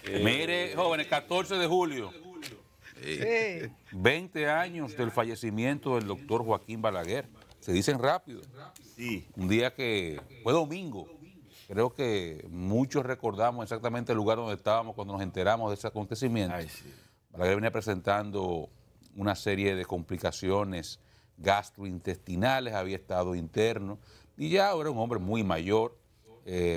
Mire, jóvenes, 14 de julio, Sí. 20 años del fallecimiento del doctor Joaquín Balaguer. Se dicen rápido. Sí. Un día que fue domingo. Creo que muchos recordamos exactamente el lugar donde estábamos cuando nos enteramos de ese acontecimiento. Ay, sí. Balaguer venía presentando una serie de complicaciones gastrointestinales, había estado interno y ya era un hombre muy mayor,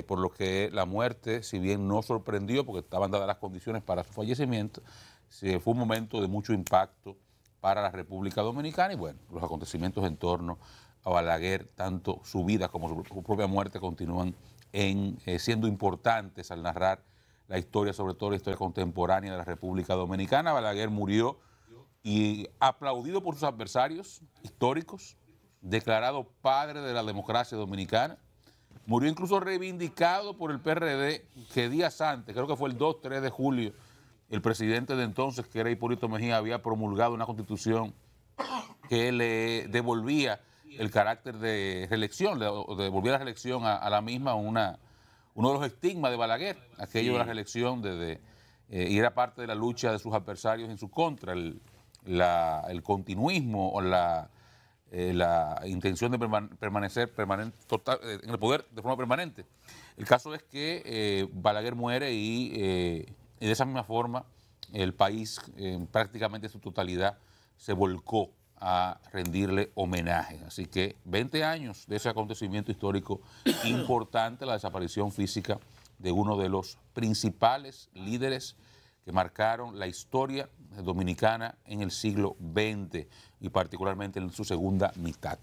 por lo que la muerte, si bien no sorprendió porque estaban dadas las condiciones para su fallecimiento, fue un momento de mucho impacto para la República Dominicana y bueno, los acontecimientos en torno a Balaguer, tanto su vida como su propia muerte continúan siendo importantes al narrar la historia, sobre todo la historia contemporánea de la República Dominicana. Balaguer murió y aplaudido por sus adversarios históricos, declarado padre de la democracia dominicana. Murió incluso reivindicado por el PRD, que días antes, creo que fue el 2-3 de julio, el presidente de entonces, que era Hipólito Mejía, había promulgado una constitución que le devolvía el carácter de reelección, le devolvía la reelección a la misma, uno de los estigmas de Balaguer, aquello de la reelección, y era parte de la lucha de sus adversarios en su contra, el continuismo o la intención de permanecer en el poder de forma permanente. El caso es que Balaguer muere y de esa misma forma el país prácticamente en su totalidad se volcó a rendirle homenaje. Así que 20 años de ese acontecimiento histórico importante, la desaparición física de uno de los principales líderes que marcaron la historia dominicana en el siglo XX y particularmente en su segunda mitad.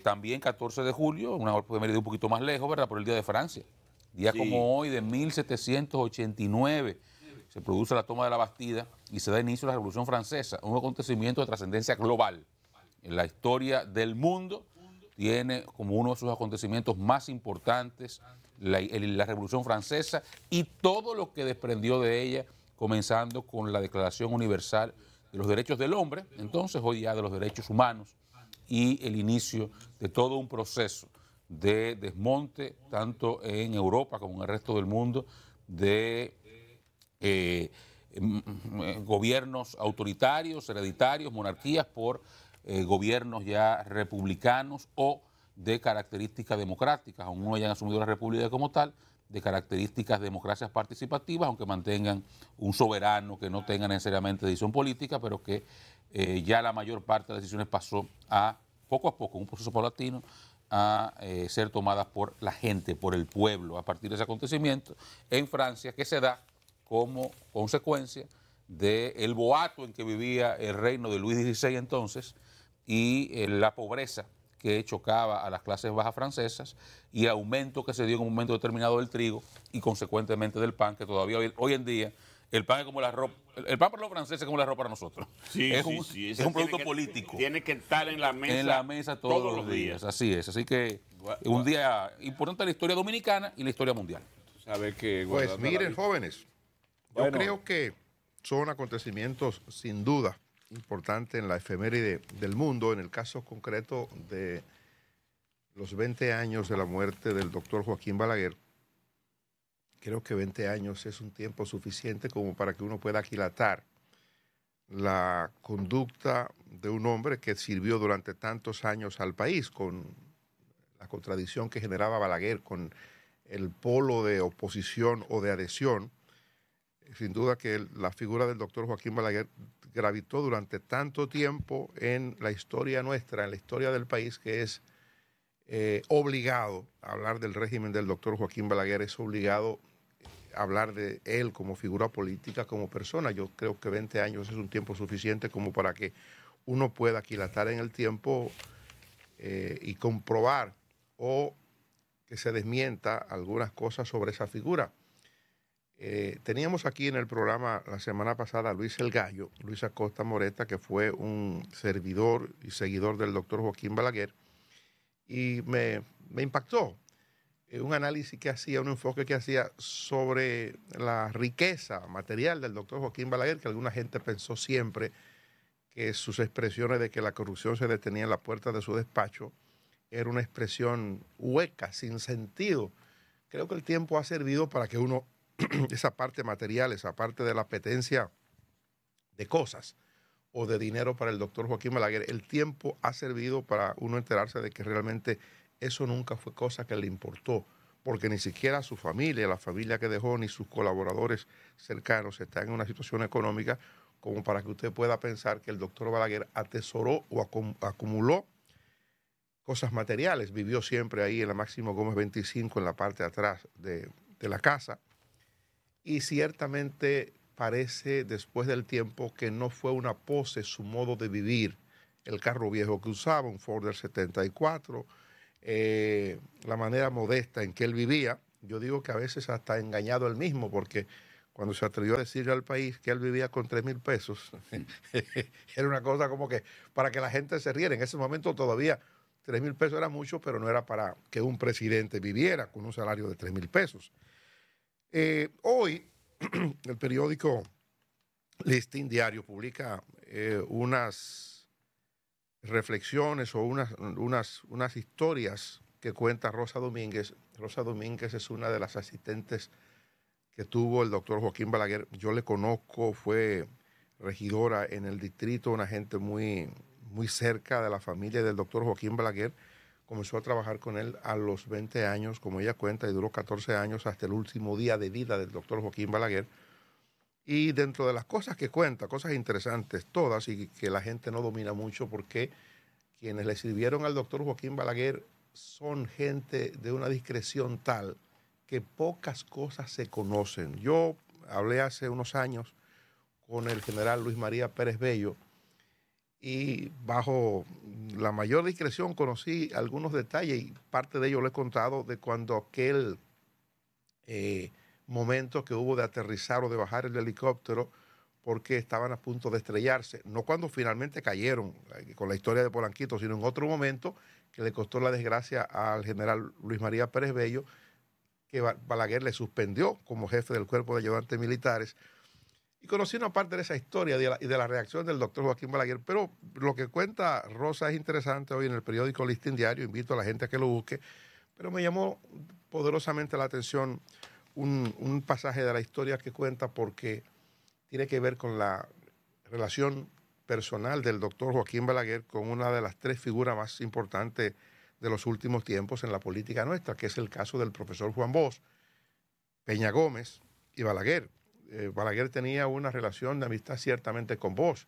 También 14 de julio, una efeméride un poquito más lejos, ¿verdad? Por el Día de Francia. Día como hoy de 1789 se produce la toma de la Bastida y se da inicio a la Revolución Francesa, un acontecimiento de trascendencia global. En la historia del mundo tiene como uno de sus acontecimientos más importantes la Revolución Francesa y todo lo que desprendió de ella, comenzando con la Declaración Universal de los Derechos del Hombre, entonces hoy ya de los derechos humanos, y el inicio de todo un proceso de desmonte, tanto en Europa como en el resto del mundo, de gobiernos autoritarios, hereditarios, monarquías, por gobiernos ya republicanos o de características democráticas, aún no hayan asumido la república como tal, de características de democracias participativas, aunque mantengan un soberano que no tenga necesariamente decisión política, pero que ya la mayor parte de las decisiones pasó poco a poco, un proceso paulatino, a ser tomadas por la gente, por el pueblo, a partir de ese acontecimiento en Francia, que se da como consecuencia del boato en que vivía el reino de Luis XVI entonces y la pobreza que chocaba a las clases bajas francesas y el aumento que se dio en un momento determinado del trigo y consecuentemente del pan, que todavía hoy en día el pan es como la ropa, el pan para los franceses es como la ropa para nosotros. Sí, es sí. un producto político. Tiene que estar en la mesa, todos los días. Así es. Así que un día importante en la historia dominicana y la historia mundial. Sabe que pues miren, jóvenes, yo creo que son acontecimientos sin duda importantes en la efeméride del mundo. En el caso concreto de los 20 años de la muerte del doctor Joaquín Balaguer, creo que 20 años es un tiempo suficiente como para que uno pueda aquilatar la conducta de un hombre que sirvió durante tantos años al país, con la contradicción que generaba Balaguer con el polo de oposición o de adhesión. Sin duda que la figura del doctor Joaquín Balaguer gravitó durante tanto tiempo en la historia nuestra, en la historia del país, que es obligado a hablar del régimen del doctor Joaquín Balaguer, es obligado a hablar de él como figura política, como persona. Yo creo que 20 años es un tiempo suficiente como para que uno pueda aquilatar en el tiempo y comprobar o que se desmienta algunas cosas sobre esa figura. Teníamos aquí en el programa la semana pasada a Luis el Gallo, Luis Acosta Moreta, que fue un servidor y seguidor del doctor Joaquín Balaguer, y me impactó un análisis que hacía, un enfoque que hacía sobre la riqueza material del doctor Joaquín Balaguer, que alguna gente pensó siempre que sus expresiones de que la corrupción se detenía en la puerta de su despacho era una expresión hueca, sin sentido. Creo que el tiempo ha servido para que uno esa parte material, esa parte de la apetencia de cosas o de dinero para el doctor Joaquín Balaguer, el tiempo ha servido para uno enterarse de que realmente eso nunca fue cosa que le importó, porque ni siquiera su familia, la familia que dejó, ni sus colaboradores cercanos están en una situación económica como para que usted pueda pensar que el doctor Balaguer atesoró o acumuló cosas materiales. Vivió siempre ahí en la Máximo Gómez 25, en la parte de atrás de la casa, y ciertamente parece después del tiempo que no fue una pose su modo de vivir. El carro viejo que usaba, un Ford del 74, la manera modesta en que él vivía. Yo digo que a veces hasta engañado él mismo, porque cuando se atrevió a decirle al país que él vivía con 3,000 pesos, era una cosa como que para que la gente se riera. En ese momento todavía 3,000 pesos era mucho, pero no era para que un presidente viviera con un salario de 3,000 pesos. Hoy, el periódico Listín Diario publica unas reflexiones o unas historias que cuenta Rosa Domínguez. Rosa Domínguez es una de las asistentes que tuvo el doctor Joaquín Balaguer. Yo le conozco, fue regidora en el distrito, una gente muy, muy cerca de la familia del doctor Joaquín Balaguer. Comenzó a trabajar con él a los 20 años, como ella cuenta, y duró 14 años hasta el último día de vida del doctor Joaquín Balaguer. Y dentro de las cosas que cuenta, cosas interesantes todas y que la gente no domina mucho, porque quienes le sirvieron al doctor Joaquín Balaguer son gente de una discreción tal que pocas cosas se conocen. Yo hablé hace unos años con el general Luis María Pérez Bello, y bajo la mayor discreción conocí algunos detalles, y parte de ello lo he contado, de cuando aquel momento que hubo de aterrizar o de bajar el helicóptero porque estaban a punto de estrellarse, no cuando finalmente cayeron con la historia de Polanquito, sino en otro momento que le costó la desgracia al general Luis María Pérez Bello, que Balaguer le suspendió como jefe del cuerpo de ayudantes militares. Y conocí una parte de esa historia y de la reacción del doctor Joaquín Balaguer, pero lo que cuenta Rosa es interesante hoy en el periódico Listín Diario. Invito a la gente a que lo busque, pero me llamó poderosamente la atención un pasaje de la historia que cuenta, porque tiene que ver con la relación personal del doctor Joaquín Balaguer con una de las 3 figuras más importantes de los últimos tiempos en la política nuestra, que es el caso del profesor Juan Bosch, Peña Gómez y Balaguer. Balaguer tenía una relación de amistad ciertamente con Bosch,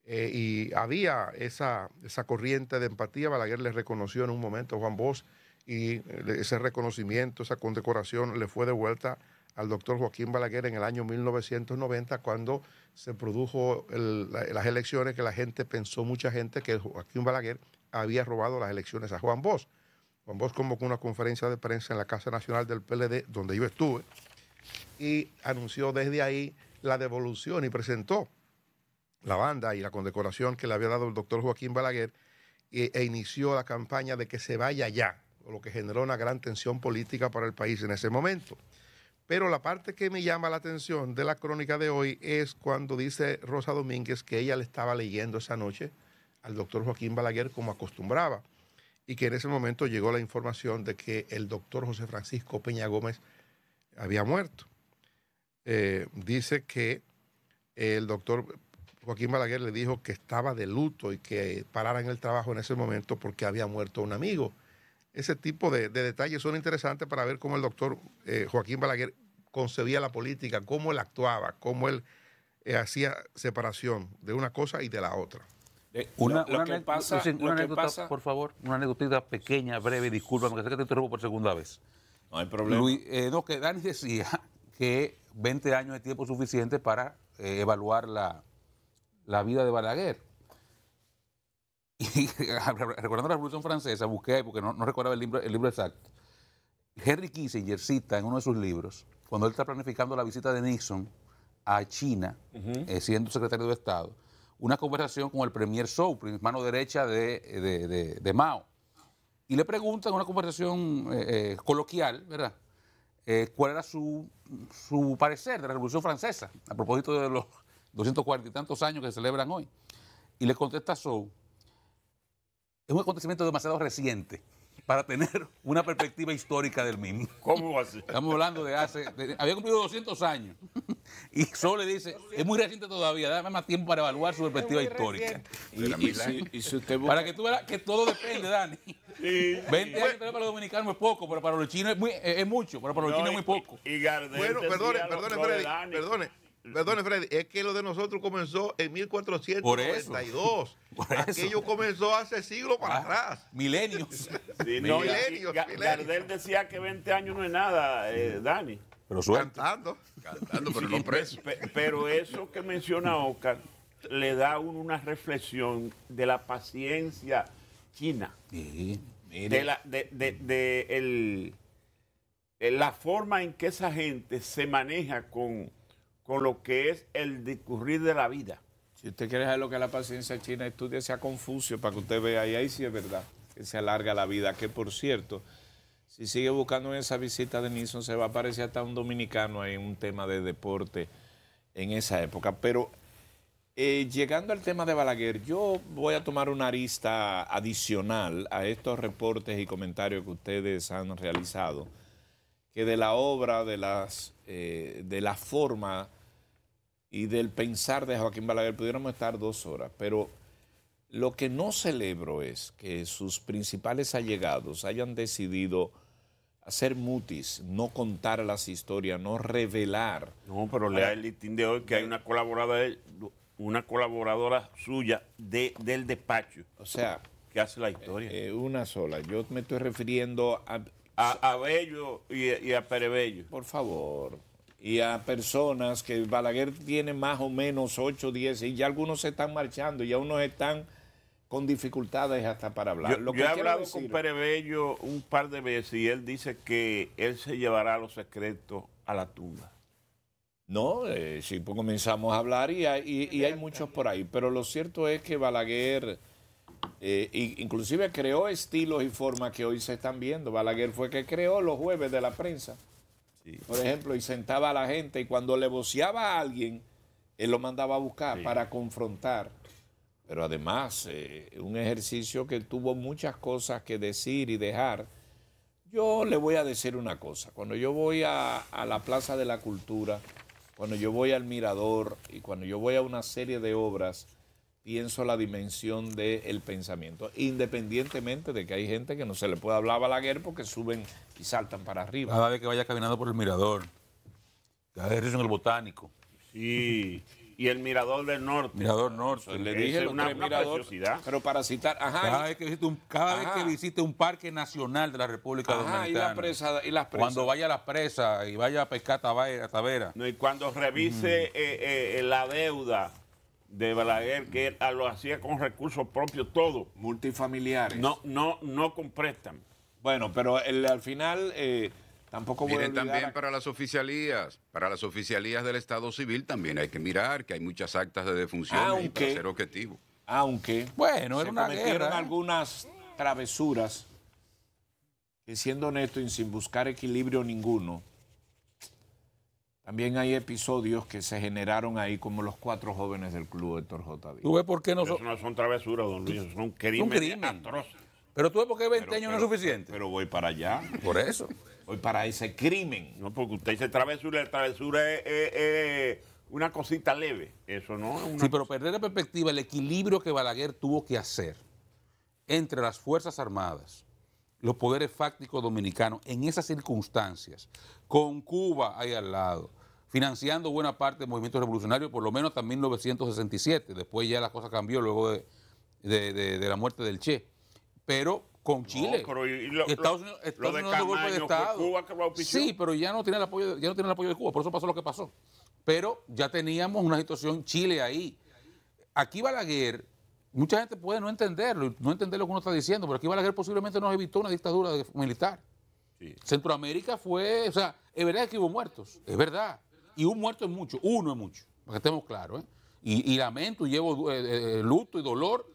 y había esa corriente de empatía. Balaguer le reconoció en un momento a Juan Bosch, y ese reconocimiento, esa condecoración le fue devuelta al doctor Joaquín Balaguer en el año 1990, cuando se produjo las elecciones, que la gente pensó, mucha gente, que Joaquín Balaguer había robado las elecciones a Juan Bosch. Juan Bosch convocó una conferencia de prensa en la Casa Nacional del PLD, donde yo estuve, y anunció desde ahí la devolución y presentó la banda y la condecoración que le había dado el doctor Joaquín Balaguer, e inició la campaña de que se vaya ya, lo que generó una gran tensión política para el país en ese momento. Pero la parte que me llama la atención de la crónica de hoy es cuando dice Rosa Domínguez que ella le estaba leyendo esa noche al doctor Joaquín Balaguer como acostumbraba, y que en ese momento llegó la información de que el doctor José Francisco Peña Gómez había muerto. Dice que el doctor Joaquín Balaguer le dijo que estaba de luto y que parara en el trabajo en ese momento porque había muerto un amigo. Ese tipo de detalles son interesantes para ver cómo el doctor Joaquín Balaguer concebía la política, cómo él actuaba, cómo él hacía separación de una cosa y de la otra. Una anécdota, por favor, una anécdota pequeña, breve, disculpa, porque sé que te interrumpo por segunda vez. No hay problema. Luis, que Dani decía que 20 años es tiempo suficiente para evaluar la vida de Balaguer. Y recordando la Revolución Francesa, busqué ahí porque no recordaba el libro exacto. Henry Kissinger cita en uno de sus libros, cuando él está planificando la visita de Nixon a China, siendo secretario de Estado, una conversación con el premier Zhou, mano derecha de Mao. Y le preguntan en una conversación coloquial, ¿verdad?, cuál era su parecer de la Revolución Francesa, a propósito de los 240 y tantos años que se celebran hoy. Y le contesta Zhou: es un acontecimiento demasiado reciente para tener una perspectiva histórica del mismo. ¿Cómo va a ser? Estamos hablando de había cumplido 200 años. Y solo le dice, es muy reciente todavía, dame más tiempo para evaluar su perspectiva histórica. Y si usted busca... Para que tú veas que todo depende, Dani. Sí. 20 años para los dominicanos es poco, pero para los chinos es mucho, pero para los chinos es muy poco. Y Gardel Bueno, decía perdone, lo de Freddy, Dani. perdone, Freddy, es que lo de nosotros comenzó en 1492. Por eso. Aquello comenzó hace siglos para atrás. Milenios. Sí, no, y Milenios. Gardel decía que 20 años no es nada, Dani. Pero suerte. Cantando. pero no preso. Pero eso que menciona Oscar le da a uno una reflexión de la paciencia china. Sí. La forma en que esa gente se maneja con lo que es el discurrir de la vida. Si usted quiere saber lo que es la paciencia china, estúdiese a Confucio para que usted vea, y ahí sí es verdad, que se alarga la vida, que por cierto, si sigue buscando en esa visita de Nixon, se va a aparecer hasta un dominicano ahí en un tema de deporte en esa época. Pero llegando al tema de Balaguer, yo voy a tomar una arista adicional a estos reportes y comentarios que ustedes han realizado, que de la obra, de la forma y del pensar de Joaquín Balaguer pudiéramos estar 2 horas, pero lo que no celebro es que sus principales allegados hayan decidido hacer mutis, no contar las historias, no revelar. No, pero lea el listín de hoy que hay una colaboradora suya del despacho. O sea, que hace la historia. Una sola. Yo me estoy refiriendo a Bello y a Perebello. Por favor. Y a personas que Balaguer tiene más o menos 8, 10, y ya algunos se están marchando, y ya unos están con dificultades hasta para hablar. Yo he hablado con Perebello un par de veces y él dice que él se llevará los secretos a la tumba. No, sí, pues comenzamos a hablar y hay muchos por ahí, pero lo cierto es que Balaguer inclusive creó estilos y formas que hoy se están viendo. Balaguer fue que creó los jueves de la prensa, sí, por ejemplo, y sentaba a la gente, y cuando le voceaba a alguien, él lo mandaba a buscar, sí, para confrontar. Pero además, un ejercicio que tuvo muchas cosas que decir y dejar. Yo le voy a decir una cosa. Cuando yo voy a la Plaza de la Cultura, cuando yo voy al Mirador y cuando yo voy a una serie de obras, pienso la dimensión del pensamiento, independientemente de que hay gente que no se le puede hablar a Balaguer porque suben y saltan para arriba. Cada vez que vaya caminando por el Mirador, cada vez en el Botánico. Sí. Y el Mirador del Norte. Mirador Norte. Le dije una Mirador, pero para citar, ajá. Cada vez que visite un parque nacional de la República Dominicana. Y las presas. Cuando vaya a las presas y vaya a pescar Tavera. No, y cuando revise la deuda de Balaguer, que él lo hacía con recursos propios, todo. Multifamiliares. No con préstamos. Bueno, pero al final... tampoco miren también para las oficialías del Estado Civil también hay que mirar que hay muchas actas de defunción y para ser objetivo. Aunque bueno, era una cometieron guerra, algunas travesuras que, siendo honesto y sin buscar equilibrio ninguno, también hay episodios que se generaron ahí, como los 4 jóvenes del club Héctor J. Díaz. ¿Tú ves por qué no Eso no son travesuras, don Luis, son crímenes atroces. Pero tú ves por qué 20 años no es suficiente. Pero voy para allá. Por eso. Voy para ese crimen. No, porque usted dice travesura, la travesura es una cosita leve. Eso no es una... Sí, pero perder de perspectiva el equilibrio que Balaguer tuvo que hacer entre las Fuerzas Armadas, los poderes fácticos dominicanos, en esas circunstancias, con Cuba ahí al lado, financiando buena parte del movimiento revolucionario, por lo menos hasta 1967. Después ya la cosa cambió luego de la muerte del Che. Pero con Chile. Estados Unidos no golpe de Estado. Cuba que lo auspició. Sí, pero ya no tiene el apoyo de Cuba, por eso pasó lo que pasó. Pero ya teníamos una situación Chile ahí. Aquí Balaguer, mucha gente puede no entenderlo, no entender lo que uno está diciendo, pero aquí Balaguer posiblemente nos evitó una dictadura militar. Sí. Centroamérica fue, o sea, es verdad que hubo muertos, es verdad. Y un muerto es mucho, uno es mucho, para que estemos claros. Y lamento y llevo luto y dolor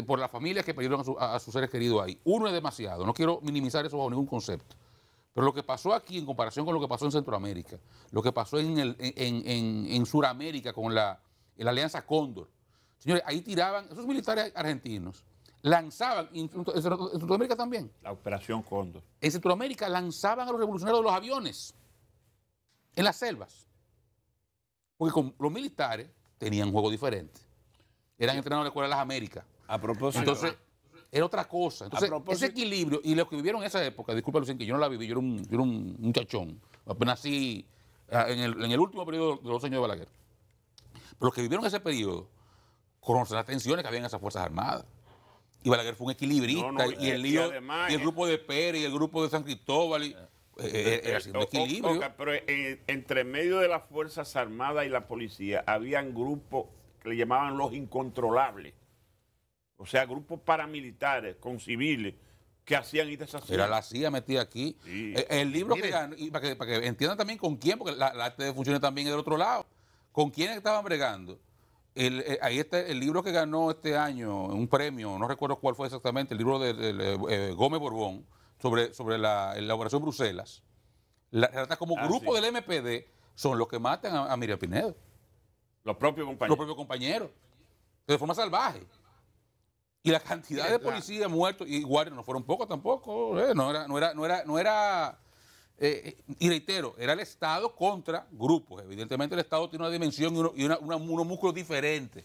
por las familias que perdieron a sus seres queridos ahí. Uno es demasiado, no quiero minimizar eso bajo ningún concepto. Pero lo que pasó aquí en comparación con lo que pasó en Centroamérica, lo que pasó en Sudamérica con la Alianza Cóndor, señores, ahí tiraban, esos militares argentinos, lanzaban, en Centroamérica también. La Operación Cóndor. En Centroamérica lanzaban a los revolucionarios de los aviones en las selvas. Porque con los militares tenían un juego diferente. Eran entrenados en la Escuela de las Américas. A propósito. Entonces, era otra cosa. Entonces, ese equilibrio, y los que vivieron en esa época, disculpa Lucien, que yo no la viví, yo era un muchachón. Apenas nací en el último periodo de los años de Balaguer. Pero los que vivieron ese periodo conocen las tensiones que había en esas Fuerzas Armadas. Y Balaguer fue un equilibrista, y el lío, y el grupo de Pérez, y el grupo de San Cristóbal, era así, un equilibrio. Pero entre medio de las Fuerzas Armadas y la policía, habían grupos que le llamaban los incontrolables. O sea, grupos paramilitares con civiles que hacían y deshacían. Era la CIA metida aquí. Sí. El libro que ganó, y para que entiendan también con quién, porque la arte de funciones también es del otro lado, con quiénes estaban bregando. Ahí está el libro que ganó este año, un premio, no recuerdo cuál fue exactamente, el libro de Gómez Borbón, sobre la Operación Bruselas. Trata como grupo del MPD son los que matan a Miriam Pinedo. Los propios compañeros. Los propios compañeros. De forma salvaje. Y la cantidad de policías muertos y guardias no fueron pocos tampoco. No era y reitero, era el Estado contra grupos. Evidentemente el Estado tiene una dimensión y unos músculos diferentes.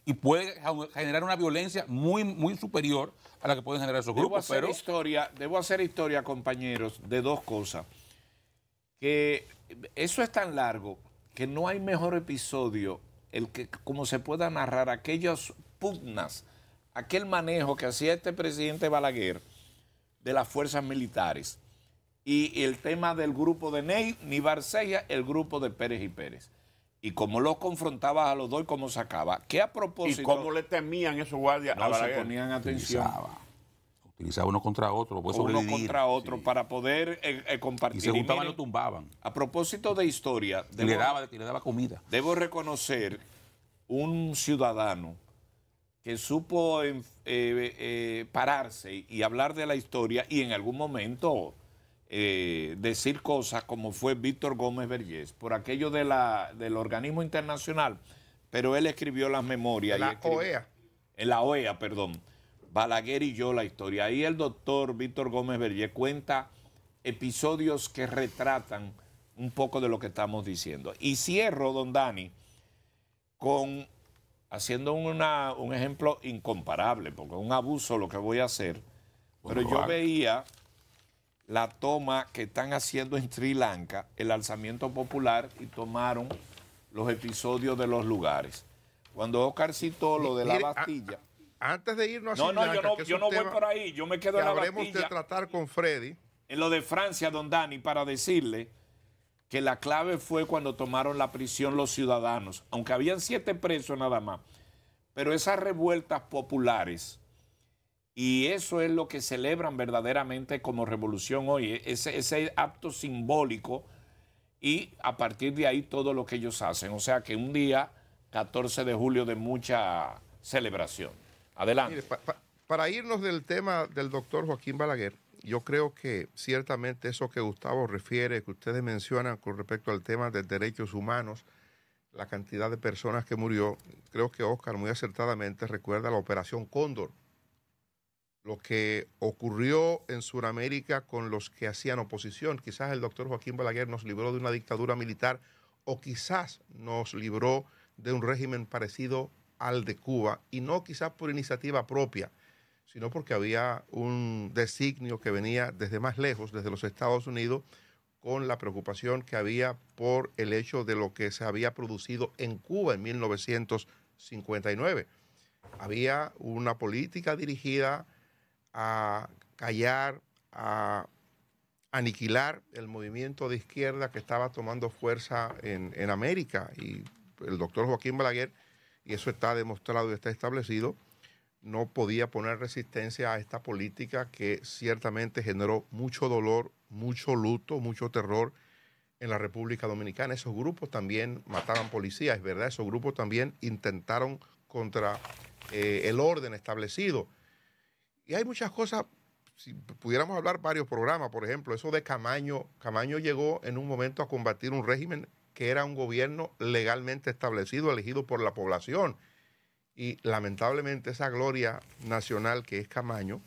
Y puede generar una violencia muy, muy superior a la que pueden generar esos grupos. Debo hacer historia, compañeros, de dos cosas. Que eso es tan largo que no hay mejor episodio el que como se pueda narrar aquellas pugnas, aquel manejo que hacía este presidente Balaguer de las fuerzas militares y el tema del grupo de Ney Barcella, el grupo de Pérez y Pérez. Y cómo los confrontaba a los dos y cómo sacaba. ¿Qué a propósito? ¿Y cómo le temían esos guardias a Balaguer? Se ponían atención. Utilizaba uno contra otro. Uno contra otro para poder compartir. Y se juntaban y lo tumbaban. A propósito de historia. Y le daba comida. Debo reconocer un ciudadano que supo pararse y hablar de la historia y en algún momento decir cosas como fue Víctor Gómez Vergés, por aquello del organismo internacional, pero él escribió las memorias. En la OEA, perdón. Balaguer y yo, la historia. Ahí el doctor Víctor Gómez Vergés cuenta episodios que retratan un poco de lo que estamos diciendo. Y cierro, don Dani, haciendo un ejemplo incomparable, porque es un abuso lo que voy a hacer, pero yo veía la toma que están haciendo en Sri Lanka, el alzamiento popular, y tomaron los episodios de los lugares. Cuando Oscar citó lo de la Bastilla. Antes de irnos a Sri Lanka, yo no voy por ahí, yo me quedo en la Bastilla. Hablemos de tratar con Freddy. En lo de Francia, don Dani, para decirle que la clave fue cuando tomaron la prisión los ciudadanos, aunque habían 7 presos nada más. Pero esas revueltas populares, y eso es lo que celebran verdaderamente como revolución hoy, ese acto simbólico, y a partir de ahí todo lo que ellos hacen. O sea que un día, 14 de julio, de mucha celebración. Adelante. Mire, para irnos del tema del doctor Joaquín Balaguer, yo creo que ciertamente eso que Gustavo refiere, que ustedes mencionan con respecto al tema de derechos humanos, la cantidad de personas que murió, creo que Oscar muy acertadamente recuerda la Operación Cóndor, lo que ocurrió en Sudamérica con los que hacían oposición. Quizás el doctor Joaquín Balaguer nos libró de una dictadura militar o quizás nos libró de un régimen parecido al de Cuba, y no quizás por iniciativa propia, sino porque había un designio que venía desde más lejos, desde los Estados Unidos, con la preocupación que había por el hecho de lo que se había producido en Cuba en 1959. Había una política dirigida a callar, a aniquilar el movimiento de izquierda que estaba tomando fuerza en América. Y el doctor Joaquín Balaguer, y eso está demostrado y está establecido, no podía poner resistencia a esta política que ciertamente generó mucho dolor, mucho luto, mucho terror en la República Dominicana. Esos grupos también mataban policías, es verdad, esos grupos también intentaron contra el orden establecido. Y hay muchas cosas, si pudiéramos hablar varios programas, por ejemplo, eso de Camaño. Camaño llegó en un momento a combatir un régimen que era un gobierno legalmente establecido, elegido por la población. Y lamentablemente esa gloria nacional que es Camaño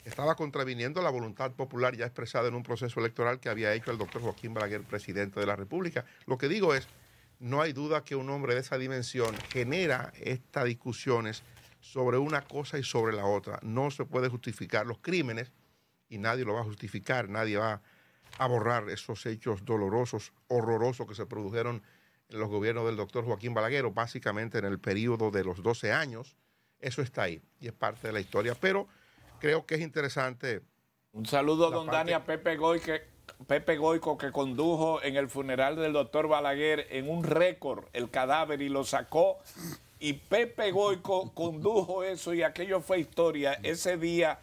estaba contraviniendo la voluntad popular ya expresada en un proceso electoral que había hecho el doctor Joaquín Balaguer, presidente de la República. Lo que digo es, no hay duda que un hombre de esa dimensión genera estas discusiones sobre una cosa y sobre la otra. No se puede justificar los crímenes y nadie lo va a justificar, nadie va a borrar esos hechos dolorosos, horrorosos que se produjeron en los gobiernos del doctor Joaquín Balaguer, básicamente en el periodo de los 12 años. Eso está ahí y es parte de la historia, pero creo que es interesante. Un saludo, don Dani, a Pepe Goico, que condujo en el funeral del doctor Balaguer en un récord el cadáver y lo sacó. Y Pepe Goico condujo eso y aquello fue historia. Ese día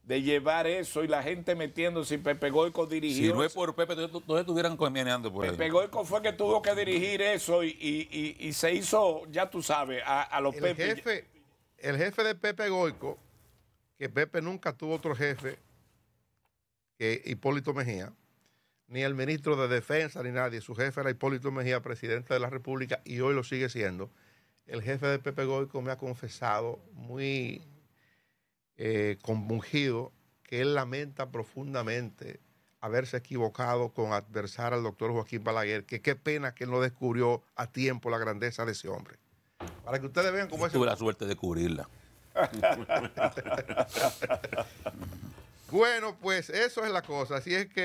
de llevar eso y la gente metiéndose y Pepe Goico dirigió. Si no es por Pepe, todos estuvieran caminando por ahí. Pepe Goico fue que tuvo que dirigir eso y se hizo, ya tú sabes, a los Pepe. El jefe de Pepe Goico, que Pepe nunca tuvo otro jefe que Hipólito Mejía, ni el ministro de Defensa, ni nadie. Su jefe era Hipólito Mejía, presidente de la República, y hoy lo sigue siendo. El jefe de Pepe Goico me ha confesado muy compungido que él lamenta profundamente haberse equivocado con adversar al doctor Joaquín Balaguer, que qué pena que él no descubrió a tiempo la grandeza de ese hombre. Para que ustedes vean cómo es. Tuve la suerte de cubrirla. Bueno, pues eso es la cosa. Así es que